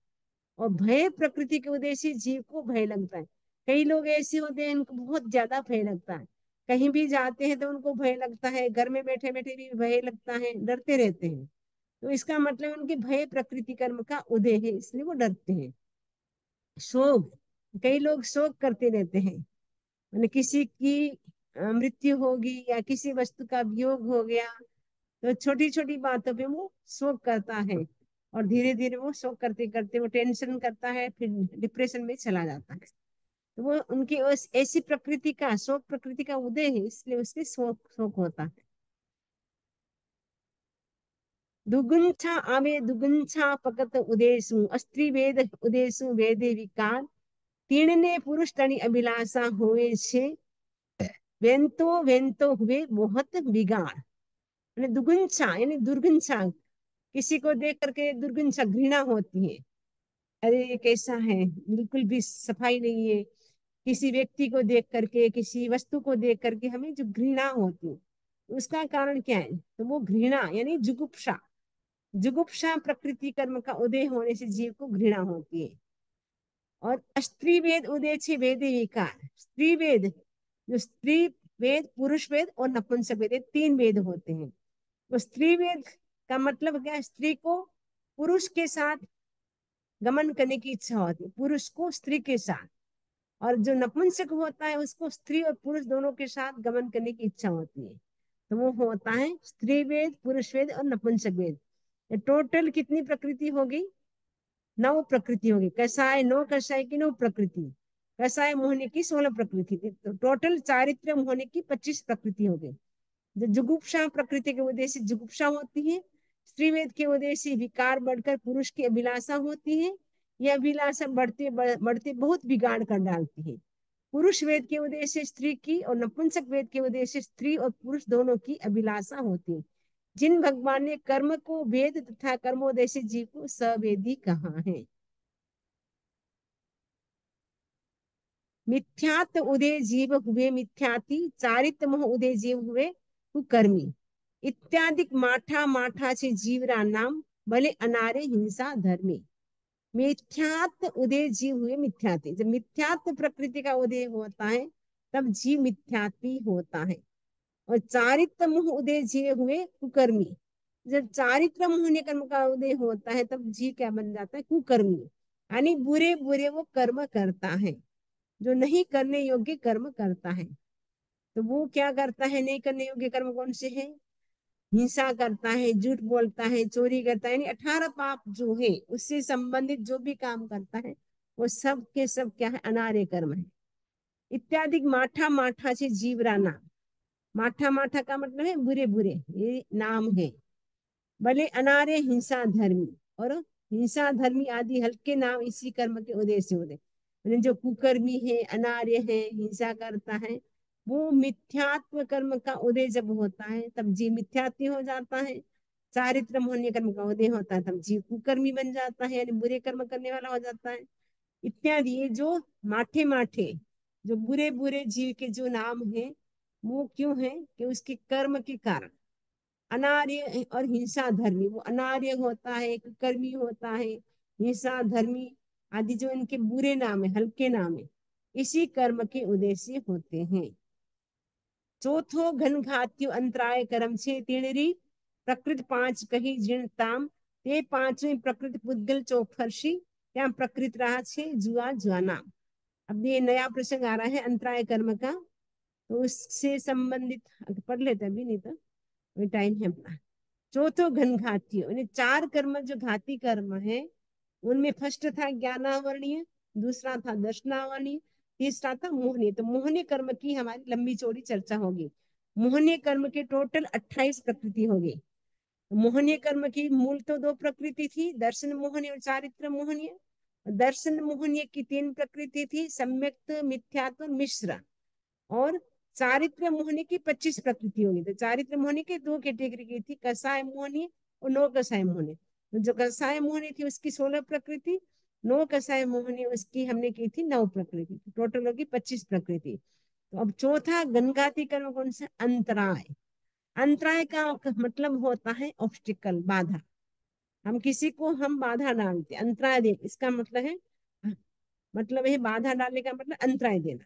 और भय प्रकृति के उदय से जीव को भय लगता है। कई लोग ऐसे होते हैं इनको बहुत ज्यादा भय लगता है, कहीं भी जाते हैं तो उनको भय लगता है, घर में बैठे बैठे भी भय लगता है, डरते रहते हैं। तो इसका मतलब उनके भय प्रकृति कर्म का उदय है, इसलिए वो डरते हैं। शोक, कई लोग शोक करते रहते हैं, मैंने किसी की मृत्यु होगी या किसी वस्तु का वियोग हो गया, तो छोटी छोटी बातों पे वो शोक करता है, और धीरे धीरे वो शोक करते करते वो टेंशन करता है, फिर डिप्रेशन में चला जाता है। तो वो उनकी उस ऐसी प्रकृति का, शोक प्रकृति का उदय है, इसलिए उसके शोक शोक होता है। दुगुंछा आवे दुगुंछा पकत उदेशु, अस्त्री वेद उदेशु वेदे विकार, तीन ने पुरुष तनी अभिलाषा होए छे, वेंतो वेंतो हुए बहुत बिगाड़। यानी दुगुंछा यानी दुर्गुंछा, किसी को देख करके दुर्गुंछा घृणा होती है, अरे ये कैसा है, बिल्कुल भी सफाई नहीं है। किसी व्यक्ति को देख करके, किसी वस्तु को देख करके हमें जो घृणा होती है, उसका कारण क्या है, तो वो घृणा यानी जुगुप्सा, जुगुप्सा प्रकृति कर्म का उदय होने से जीव को घृणा होती है। और स्त्री वेद उदय छे वेदे विकार, स्त्री वेद, जो स्त्री वेद, पुरुष वेद और नपुंसक वेद, तीन वेद होते हैं। तो स्त्री वेद का मतलब क्या है, स्त्री को पुरुष के साथ गमन करने की इच्छा होती है, पुरुष को स्त्री के साथ, और जो नपुंसक होता है उसको स्त्री और पुरुष दोनों के साथ गमन करने की इच्छा होती है। तो वो होता है स्त्री वेद, पुरुष वेद और नपुंसक वेद। टोटल कितनी प्रकृति होगी? 9 प्रकृति होगी। कसाय 9 कसाय की 9 प्रकृति, कसाय मोहनी की 16 प्रकृति, तो टोटल चारित्र मोहनी की 25 प्रकृति हो गई। जो जुगुप्सा प्रकृति के उदय से जुगुप्सा होती है, स्त्रीवेद के उदय से विकार बढ़कर पुरुष की अभिलाषा होती है। यह अभिलाषा बढ़ते बढ़ते बहुत बिगाड़ कर डालती है। पुरुष वेद के उदय से स्त्री की और नपुंसक वेद के उदय से स्त्री और पुरुष दोनों की अभिलाषा होती है। जिन भगवान ने कर्म को वेद तथा कर्मोदय से जीव को सवेदी कहा है। मिथ्यात्व उदय जीव हुए मिथ्याति, चारित्र मोह उदय जीव हुए कुकर्मी। इत्यादि माठा माठा से जीवरा नाम, भले अनारे हिंसा धर्मी। मिथ्यात्व उदय जीव हुए मिथ्याति, जब मिथ्यात्व प्रकृति का उदय होता है तब जीव मिथ्यात्वी होता है। और चारित्र मोह उदय जीव हुए कुकर्मी, जब चारित्र मोह कर्म का उदय होता है तब जीव क्या बन जाता है? कुकर्मी, यानी बुरे बुरे वो कर्म करता है, जो नहीं करने योग्य कर्म करता है। तो वो क्या करता है? नहीं करने योग्य कर्म कौन से है? हिंसा करता है, झूठ बोलता है, चोरी करता है, यानी 18 पाप जो है उससे संबंधित जो भी काम करता है वो सब के सब क्या है? अनार्य कर्म है। इत्यादि माठा माठा से जीवरा नाम, माठा माठा का मतलब है बुरे बुरे, ये नाम है। भले अनार्य हिंसा धर्मी, और हिंसा धर्मी आदि हल्के नाम इसी कर्म के उदय से होते। जो कुकर्मी है, अनार्य है, हिंसा करता है, वो मिथ्यात्व कर्म का उदय जब होता है तब जीव मिथ्यात्व हो जाता है। चारित्र मोहनीय कर्म का उदय होता है तब जीव कुकर्मी बन जाता है, यानी बुरे कर्म करने वाला हो जाता है। इत्यादि ये जो माठे माठे जो बुरे बुरे जीव के जो नाम है वो क्यों है? कि उसके कर्म के कारण। अनार्य और हिंसा धर्मी, वो अनार्य होता है, कर्मी होता है, हिंसा धर्मी आदि जो इनके बुरे नाम है, हल्के नाम है, इसी कर्म के उदय से होते हैं। चौथो घन घात्यो अंतराय कर्म से तीणरी, प्रकृति 5 कही जिण ताम, ते 5वीं प्रकृति पुद्गल चौफर्षी, क्या प्रकृति रहा छे जुआ जुआना। अब ये नया प्रसंग आ रहा है अंतराय कर्म का, तो उससे संबंधित पढ़ लेते अभी, नहीं तो टाइम है अपना। चौथो घन घाती, यानी 4 कर्म जो घाती कर्म है उनमें फर्स्ट था ज्ञानावरणीय, दूसरा था दर्शनावरणीय, तीसरा था मोहनीय। तो मोहनीय कर्म की हमारी लंबी चौड़ी चर्चा होगी। मोहनीय कर्म के टोटल 28 प्रकृति होगी। मोहनीय कर्म की मूल तो 2 प्रकृति थी, दर्शन मोहनीय और चारित्र मोहनीय। दर्शन मोहनीय की 3 प्रकृति थी, सम्यक्त, मिथ्यात्व, मिश्र। और चारित्र मोहनी की 25 प्रकृति होगी। तो चारित्र मोहनी की 2 कैटेगरी की थी, कसाय मोहनी और नो कसाय मोहनी। तो जो कसाय मोहनी थी उसकी 16 प्रकृति, नो कसाय मोहनी उसकी हमने की थी 9 प्रकृति, टोटल होगी 25 प्रकृति। तो अब चौथा गणघाती कर्म कौन सा? अंतराय। अंतराय का मतलब होता है ऑब्स्टिकल, बाधा। हम किसी को हम बाधा डालते, अंतराय दे, इसका मतलब है बाधा डालने का मतलब अंतराय देना।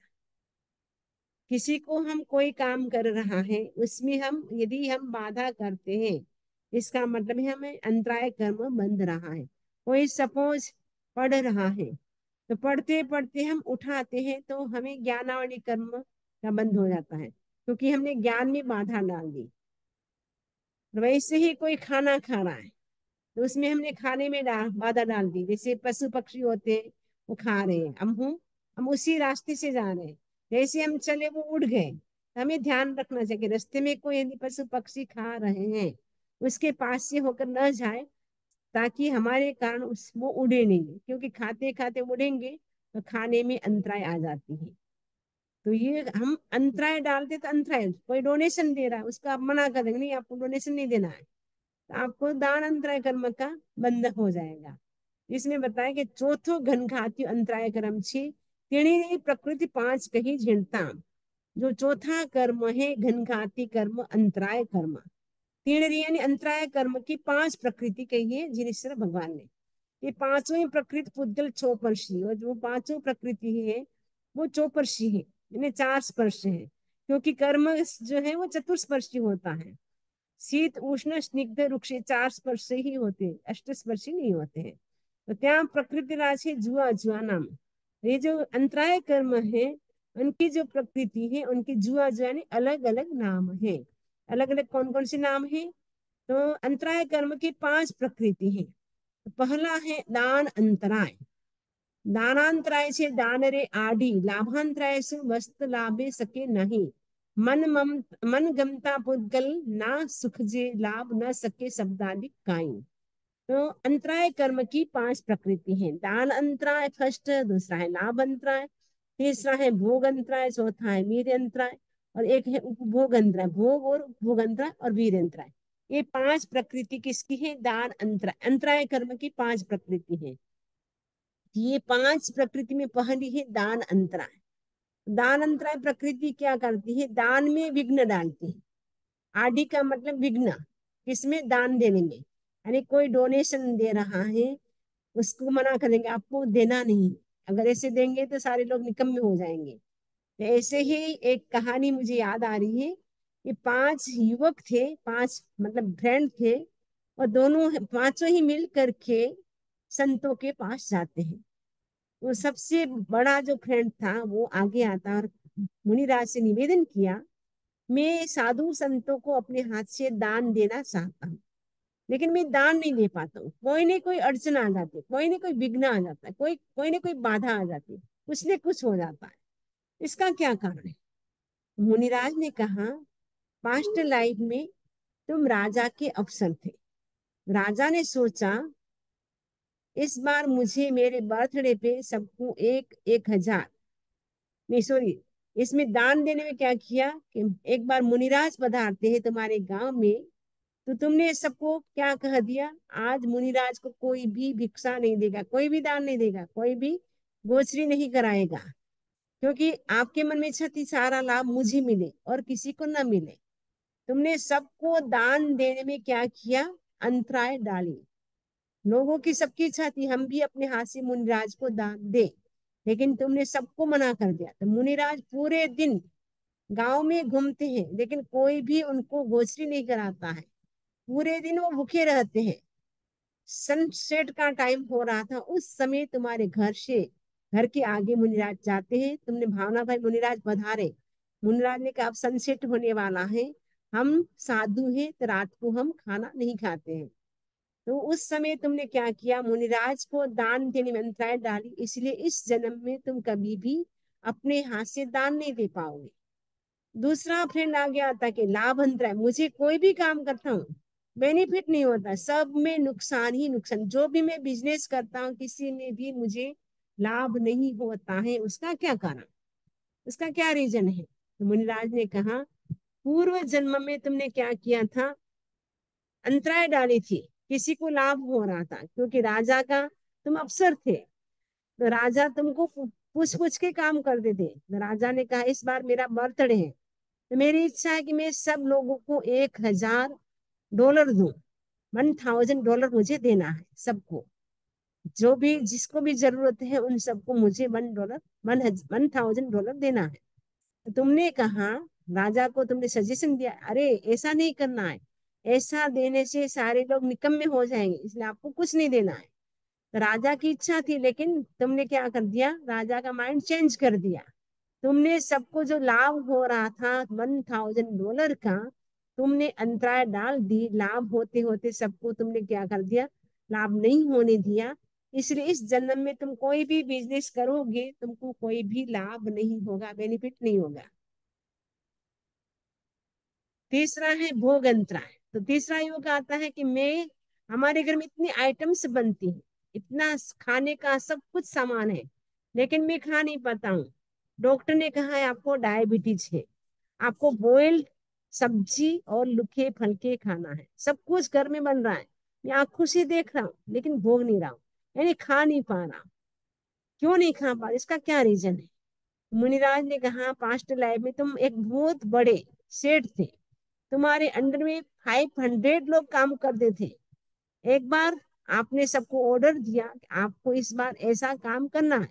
किसी को हम कोई काम कर रहा है उसमें हम यदि हम बाधा करते हैं, इसका मतलब है हमें अंतराय कर्म बंध रहा है। कोई सपोज पढ़ रहा है, तो पढ़ते पढ़ते हम उठाते हैं तो हमें ज्ञानावली कर्म का बंद हो जाता है, क्योंकि हमने ज्ञान में बाधा डाल दी। वैसे ही कोई खाना खा रहा है तो उसमें हमने खाने में बाधा डाल दी। जैसे पशु पक्षी होते हैं, वो खा रहे हैं, हम उसी रास्ते से जा रहे हैं, जैसे हम चले वो उड़ गए, तो हमें ध्यान रखना चाहिए कि रास्ते में कोई यदि पशु पक्षी खा रहे हैं उसके पास से होकर न जाए, ताकि हमारे कारण वो उड़े नहीं, क्योंकि खाते खाते उड़ेंगे तो खाने में अंतराय आ जाती है। तो ये हम अंतराय डालते, तो अंतराय कोई डोनेशन दे रहा है उसको आप मना कर देंगे, नहीं आपको डोनेशन नहीं देना है, तो आपको दान अंतराय कर्म का बंधन हो जाएगा। इसमें बताया कि चौथो घन घाती अंतराय कर्म छे, तेणी प्रकृति 5 कही झिणता। जो चौथा कर्म है घनघाती कर्म, अंतराय कर्म, तीणरी यानी अंतराय कर्म की 5 प्रकृति कही है जिनेश्वर भगवान ने। ये 5वीं प्रकृति पुद्गल चौपर्शी, और जो 5वीं प्रकृति है वो चौपर्शी है, यानी 4 स्पर्श है, क्योंकि कर्म जो है वो चतुर्स्पर्शी होता है। शीत उष्ण स्निग्ध रुक्ष 4 स्पर्श ही होते हैं, अष्ट स्पर्शी नहीं होते हैं। तो त्या प्रकृति राशि जुआ जुआ नाम, ये जो अंतराय कर्म है उनकी जो प्रकृति है उनकी जुआ जुआ अलग अलग नाम है। अलग अलग कौन कौन से नाम है? तो अंतराय कर्म की 5 प्रकृति है। तो पहला है दान अंतराय। दानांतराय से दान रे आडी, लाभांतराय से वस्तु लाभे सके नहीं। मन गमता पुद्गल, ना सुख जे लाभ न सके शब्दादि काई। तो अंतराय कर्म की 5 प्रकृति हैं। दान अंतराय फर्स्ट, दूसरा है लाभ अंतराय, तीसरा है भोग अंतराय, चौथा है वीर अंतराय, और एक है उपभोग अंतराय। भोग और उपभोग अंतराय और वीर अंतराय, ये 5 प्रकृति किसकी है? दान अंतराय। अंतराय कर्म की 5 प्रकृति है। ये 5 प्रकृति में पहली है दान अंतराय। दान अंतराय प्रकृति क्या करती है? दान में विघ्न डालती है। आदि का मतलब विघ्न, किसमें? दान देने में। यानी कोई डोनेशन दे रहा है, उसको मना करेंगे, आपको देना नहीं, अगर ऐसे देंगे तो सारे लोग निकम्मे हो जाएंगे। तो ऐसे ही एक कहानी मुझे याद आ रही है कि 5 युवक थे, 5 मतलब फ्रेंड थे, और दोनों पांचों ही मिल करके संतों के पास जाते हैं। वो सबसे बड़ा जो फ्रेंड था वो आगे आता और मुनिराज से निवेदन किया, मैं साधु संतों को अपने हाथ से दान देना चाहता हूँ, लेकिन मैं दान नहीं दे पाता हूँ। कोई न कोई अड़चन आ जाती है, कोई न कोई विघ्न आ जाता है, कोई न कोई बाधा आ जाती है, कुछ न कुछ हो जाता है। इसका क्या कारण है? मुनिराज ने कहा, पास्ट लाइफ में तुम राजा के अफसर थे। राजा ने सोचा इस बार मुझे मेरे बर्थडे पे सबको 1,000, नहीं सॉरी, इसमें दान देने में क्या किया कि एक बार मुनिराज पधारते हैं तुम्हारे गांव में, तो तुमने सबको क्या कह दिया, आज मुनिराज को कोई भी भिक्षा नहीं देगा, कोई भी दान नहीं देगा, कोई भी गोचरी नहीं कराएगा, क्योंकि आपके मन में इच्छा थी सारा लाभ मुझे मिले और किसी को ना मिले। तुमने सबको दान देने में क्या किया? अंतराय डाली। लोगों की सबकी इच्छा थी हम भी अपने हाथ से मुनिराज को दान दे, लेकिन तुमने सबको मना कर दिया। तो मुनिराज पूरे दिन गांव में घूमते हैं, लेकिन कोई भी उनको गोचरी नहीं कराता है। पूरे दिन वो भूखे रहते हैं। सनसेट का टाइम हो रहा था, उस समय तुम्हारे घर के आगे मुनिराज जाते हैं। तुमने भावना भाई मुनिराज पधारे। मुनिराज ने कहा अब सनसेट होने वाला है, हम साधु हैं तो रात को हम खाना नहीं खाते हैं। तो उस समय तुमने क्या किया? मुनिराज को दान देने में अंतराय डाली, इसलिए इस जन्म में तुम कभी भी अपने हाथ से दान नहीं दे पाओगे। दूसरा फ्रेंड आ गया था कि लाभ अंतराय, मुझे कोई भी काम करता हूँ बेनिफिट नहीं होता, सब में नुकसान ही नुकसान। जो भी मैं बिजनेस करता हूँ किसी में भी मुझे लाभ नहीं होता है, उसका क्या कारण, उसका क्या रीजन है? तो मुनिराज ने कहा पूर्व जन्म में तुमने क्या किया था? अंतराय डाली थी, किसी को लाभ हो रहा था, क्योंकि राजा का तुम अफसर थे, तो राजा तुमको पूछ पूछ के काम करते थे। तो राजा ने कहा इस बार मेरा बर्थडे है, तो मेरी इच्छा है कि मैं सब लोगों को $1,000 दूं। $1,000 मुझे देना है सबको, जो भी जिसको भी जरूरत है उन सबको मुझे $1,000 देना है। तो तुमने कहा, राजा को तुमने सजेशन दिया, अरे ऐसा नहीं करना है, ऐसा देने से सारे लोग निकम्मे हो जाएंगे, इसलिए आपको कुछ नहीं देना है। तो राजा की इच्छा थी, लेकिन तुमने क्या कर दिया? राजा का माइंड चेंज कर दिया। तुमने सबको जो लाभ हो रहा था $1,000 का, तुमने अंतराय डाल दी। लाभ होते होते सबको तुमने क्या कर दिया? लाभ नहीं होने दिया। इसलिए इस जन्म में तुम कोई भी बिजनेस करोगे तुमको कोई भी लाभ नहीं होगा, बेनिफिट नहीं होगा। तीसरा है भोग अंतराय। तो तीसरा योग आता है कि मैं, हमारे घर में इतनी आइटम्स बनती हैं, इतना खाने का सब कुछ सामान है, लेकिन मैं खा नहीं पाता हूँ। डॉक्टर ने कहा है आपको डायबिटीज है, आपको बॉइल्ड सब्जी और लुखे फलके खाना है, सब कुछ घर में बन रहा है, मैं आंखों से देख रहा हूँ लेकिन भोग नहीं रहा हूँ, यानी खा नहीं पा रहा हूँ। क्यों नहीं खा पा रहा, इसका क्या रीजन है? मुनिराज ने कहा पास्ट लाइफ में तुम एक बहुत बड़े सेठ थे, तुम्हारे अंडर में 500 लोग काम करते थे। एक बार आपने सबको ऑर्डर दिया कि आपको इस बार ऐसा काम करना है,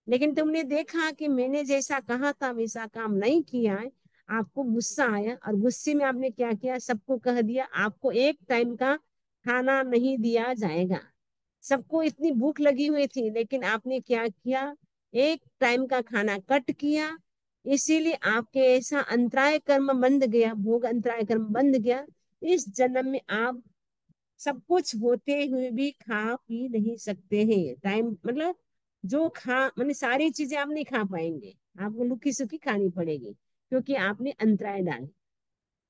लेकिन तुमने देखा कि मैंने जैसा कहा था वैसा काम नहीं किया है, आपको गुस्सा आया, और गुस्से में आपने क्या किया? सबको कह दिया आपको एक टाइम का खाना नहीं दिया जाएगा। सबको इतनी भूख लगी हुई थी, लेकिन आपने क्या किया? एक टाइम का खाना कट किया, इसीलिए आपके ऐसा अंतराय कर्म बंध गया, भोग अंतराय कर्म बंध गया। इस जन्म में आप सब कुछ होते हुए भी खा पी नहीं सकते हैं। टाइम मतलब जो खा मतलब सारी चीजें आप नहीं खा पाएंगे, आपको लुकी सुखी खानी पड़ेगी, क्योंकि आपने अंतराय डाले।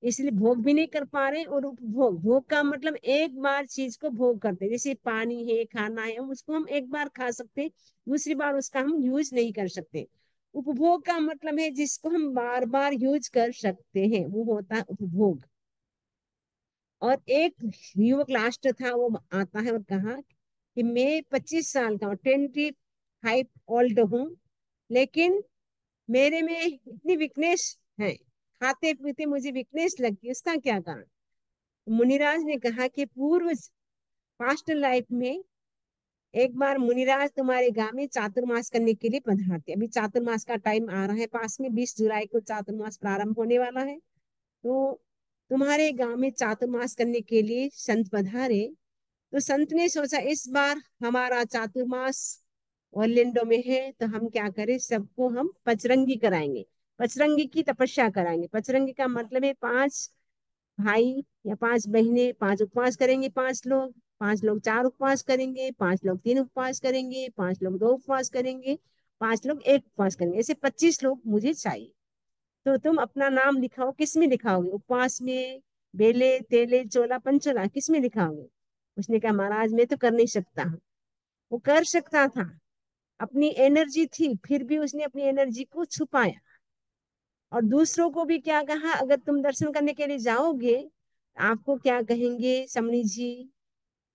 इसलिए भोग भी नहीं कर पा रहे। और उपभोग, भोग का मतलब एक बार चीज को भोग करते हैं। जैसे पानी है, खाना है, उसको हम एक बार खा सकते हैं, दूसरी बार उसका हम यूज नहीं कर सकते। उपभोग का मतलब है जिसको हम बार बार यूज कर सकते हैं, वो होता है उपभोग। और एक युवक लास्ट था, वो आता है और कहा कि मैं 25 साल का हूँ, 25 ओल्ड हूँ, लेकिन मेरे में इतनी वीकनेस है, खाते पीते मुझे वीकनेस लगती है, इसका क्या कारण? मुनिराज ने कहा कि पूर्व पास्ट लाइफ में एक बार मुनिराज तुम्हारे गांव में चातुर्मास करने के लिए पधारते। अभी चातुर्मास का टाइम आ रहा है पास में, 20 जुलाई को चातुर्मास प्रारंभ होने वाला है। तो तुम्हारे गांव में चातुर्मास करने के लिए संत पधारे। तो संत ने सोचा इस बार हमारा चातुर्मास ऑरलैंडो में है, तो हम क्या करें, सबको हम पचरंगी कराएंगे, पचरंगी की तपस्या कराएंगे। पचरंगी का मतलब है 5 भाई या 5 बहनें, 5 उपवास करेंगे, 5 लोग, 5 लोग 4 उपवास करेंगे, 5 लोग 3 उपवास करेंगे, 5 लोग 2 उपवास करेंगे, 5 लोग 1 उपवास करेंगे, ऐसे 25 लोग मुझे चाहिए। तो तुम अपना नाम लिखाओ, किस में लिखाओगे, उपवास में, बेले तेले चोला पंचोला, किस में लिखाओगे? उसने कहा महाराज मैं तो कर नहीं सकता। वो कर सकता था, अपनी एनर्जी थी, फिर भी उसने अपनी एनर्जी को छुपाया। और दूसरों को भी क्या कहा, अगर तुम दर्शन करने के लिए जाओगे, आपको क्या कहेंगे, समणी जी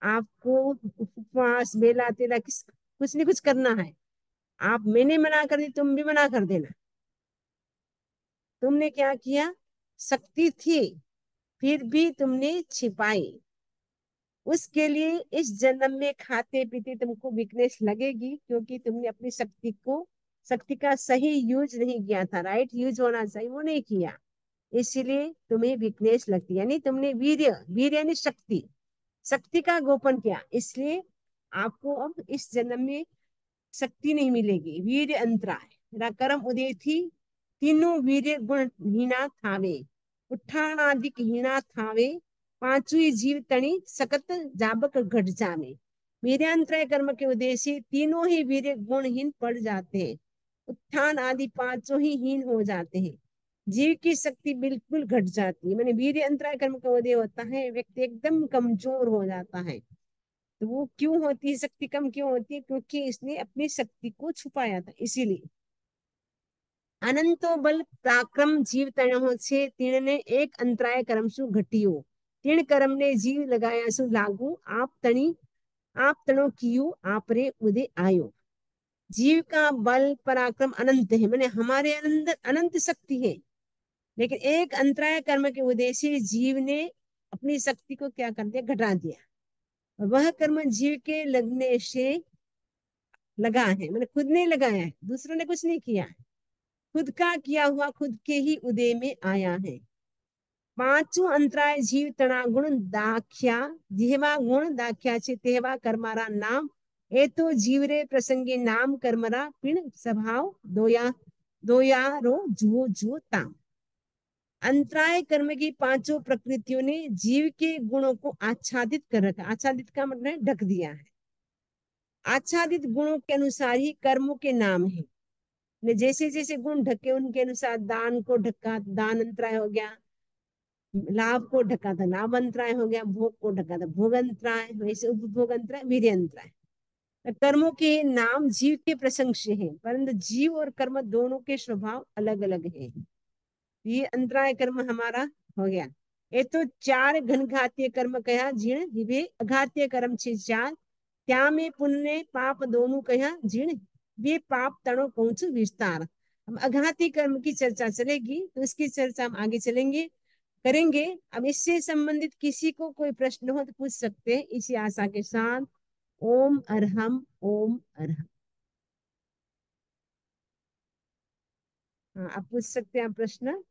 आपको उपवास बेला तेला किस कुछ नहीं कुछ करना है। आप, मैंने मना कर दी, तुम भी मना कर देना। तुमने क्या किया, शक्ति थी फिर भी तुमने छिपाई। उसके लिए इस जन्म में खाते पीते तुमको वीकनेस लगेगी, क्योंकि तुमने अपनी शक्ति का सही यूज नहीं किया था, राइट यूज होना चाहिए, वो नहीं किया, इसलिए तुम्हें वीकनेस लगती है। यानी तुमने वीर्य, वीर्य यानी शक्ति, शक्ति का गोपन किया, इसलिए आपको अब इस जन्म में शक्ति नहीं मिलेगी। वीर अंतराय कर्म उदय थी, तीनों वीर गुण हीना थावे, उठानादिक हीना थावे, पांचवी जीव तणी सकत जाबक घट जावे। वीर्यांतराय कर्म के उद्देश्य तीनों ही वीर गुणहीन पड़ जाते हैं, उत्थान आदि पांचों ही हीन हो जाते हैं, जीव की शक्ति बिल्कुल घट जाती है। मैंने वीर अंतराय कर्म का उदय होता है, व्यक्ति एकदम कमजोर हो जाता है। तो वो क्यों होती है, शक्ति कम क्यों होती है, क्योंकि इसने अपनी शक्ति को छुपाया था, इसीलिए। अनंतो बल पराक्रम जीव तण से तीन ने एक अंतराय कर्म सु घटियो, तीन कर्म ने जीव लगाया सु लागू, आप तणो कियो आप रे उदय आयो। जीव का बल पराक्रम अनंत है, मैंने हमारे अंदर अनंत शक्ति है, लेकिन एक अंतराय कर्म के उद्देश्य जीव ने अपनी शक्ति को क्या कर दिया, घटा दिया। वह कर्म जीव के लगने से लगा है, मैंने खुद नहीं लगाया है, दूसरों ने कुछ नहीं किया है, खुद का किया हुआ खुद के ही उदय में आया है। पांचों अंतराय जीव तना गुण दाख्या, जिहवा गुण दाख्या छे तेहवा कर्मारा नाम, ए तो जीव रे प्रसंगे नाम कर्मरा पिण स्वभाव दोया रो जुओ जुओ ताम। अंतराय कर्म की पांचों प्रकृतियों ने जीव के गुणों को आच्छादित कर रखा। आच्छादित का मतलब है ढक दिया है। आच्छादित गुणों के अनुसार ही कर्मों के नाम है। जैसे जैसे गुण ढके उनके अनुसार दान को ढका, दान अंतराय हो गया, लाभ को ढका था लाभ अंतराय हो गया, भोग को ढका था भोग अंतराय, वैसे उपभोग अंतराय, वीर्य अंतराय। कर्मों के नाम जीव के प्रसंग से है, परंतु जीव और कर्म दोनों के स्वभाव अलग अलग है। ये अंतराय कर्म हमारा हो गया। ये तो 4 घनघातीय कर्म कहा जीण, जिवे अघातीय कर्म छे 4, त्या में पुण्य पाप दोनों कहा जीण, वे पाप तणो पहुंच विस्तार। हम अघाती कर्म की चर्चा चलेगी, तो इसकी चर्चा हम आगे चलेंगे करेंगे। अब इससे संबंधित किसी को कोई प्रश्न हो तो पूछ सकते हैं, इसी आशा के साथ। ओम अरहम, ओम अरहम। हाँ, आप पूछ सकते हैं प्रश्न।